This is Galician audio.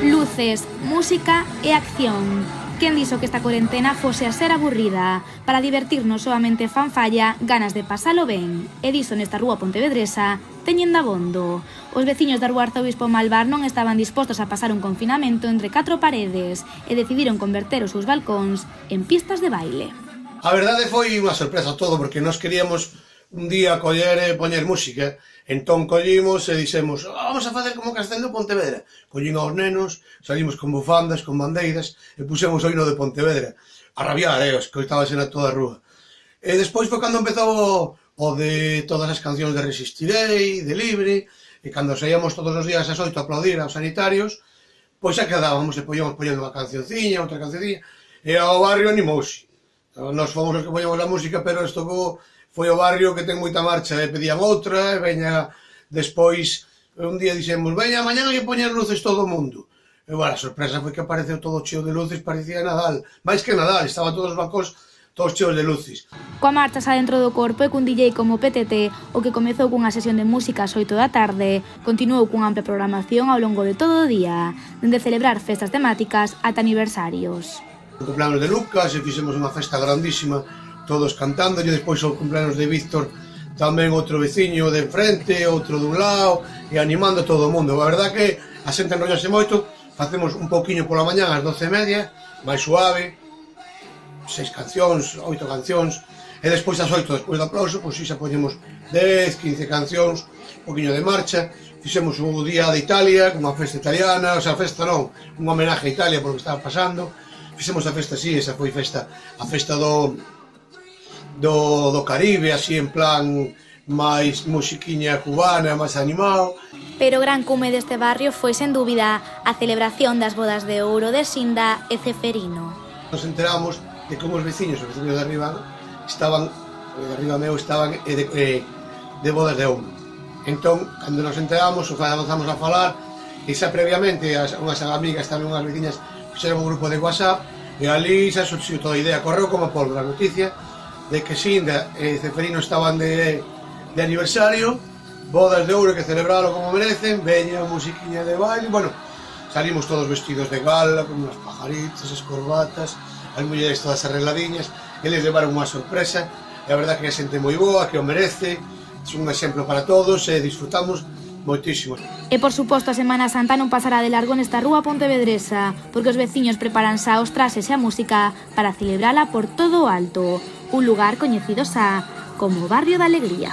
Luces, música e acción. Quen dixo que esta cuarentena fose a ser aburrida? Para divertirnos soamente fanfalla, ganas de pasalo ben. E diso nesta rúa pontevedresa teñen dabondo. Os veciños da rúa Arzobispo Malvar non estaban dispostos a pasar un confinamento entre 4 paredes e decidiron converter os seus balcóns en pistas de baile. A verdade foi unha sorpresa todo, porque nós queríamos un día coller e poñer música. Entón collimos e dixemos, vamos a facer como Castelo de Pontevedra. Collín aos nenos, salimos con bufandas, con bandeiras e pusemos o hino de Pontevedra. A rabiar, escoitábase na toda a rúa. E despois foi cando empezou o de todas as cancións de Resistirei, de Libre, e cando saíamos todos os días ás 8 a aplaudir aos sanitarios, pois xa quedábamos e poñemos poñendo unha cancionciña, outra cancionciña, e ao barrio animouse. Nós fomos os que poñemos a música, pero isto foi o barrio que ten moita marcha e pedían outra, e veña despois, un día dixemos, veña, mañana hai que poñer luces todo o mundo. E bueno, a sorpresa foi que apareceu todo cheo de luces, parecía Nadal, máis que Nadal, estaban todos os bancos todos cheos de luces. Coa marcha xa dentro do corpo e cun DJ como PTT, o que comezou cunha sesión de música ás 8 da tarde, continuou cunha ampla programación ao longo de todo o día, dende celebrar festas temáticas ata aniversarios. O cumpleanos de Lucas, e fixemos unha festa grandísima, todos cantando, e despois o cumpleanos de Víctor, tamén outro veciño de enfrente, outro dun lado, e animando todo o mundo. A verdad que a xente enrollase moito, facemos un pouquiño pola mañán ás 12:30, máis suave, 6 cancións, 8 cancións, e despois ás 8, despois do aplauso, pois xa poñemos 10, 15 cancións, un pouquiño de marcha. Fixemos o Día de Italia, unha festa italiana, o sea, festa non, unha homenaje a Italia por o que estaba pasando. Fixemos a festa así, esa foi a festa do Caribe, así en plan máis musiquiña cubana, máis animado. Pero o gran cume deste barrio foi, sen dúbida, a celebración das bodas de ouro de Sinda e Ceferino. Nos enteramos de como os veciños de arriba, de arriba meu, estaban de bodas de ouro. Entón, cando nos enteramos, avanzamos a falar, e xa previamente, unhas amigas, tamén unhas veciñas, fixeron un grupo de WhatsApp, e ali xa surxiu toda a idea, correu como pólvora a noticia de que Sinda e Ceferino estaban de aniversario, bodas de ouro, que celebralo como merecen, veña musiquiña de baile, bueno, salimos todos vestidos de gala, con unhas pajaritas, as corbatas, as mulleres todas arregladiñas, eles levaron unha sorpresa, e a verdad que a xente moi boa, que o merece, é un exemplo para todos, e disfrutamos moitísimo. E por suposto a Semana Santa non pasará de largo nesta rúa pontevedresa, porque os veciños preparan xa os traxes e a música para celebrala por todo o alto, un lugar coñecido xa como Barrio da Alegría.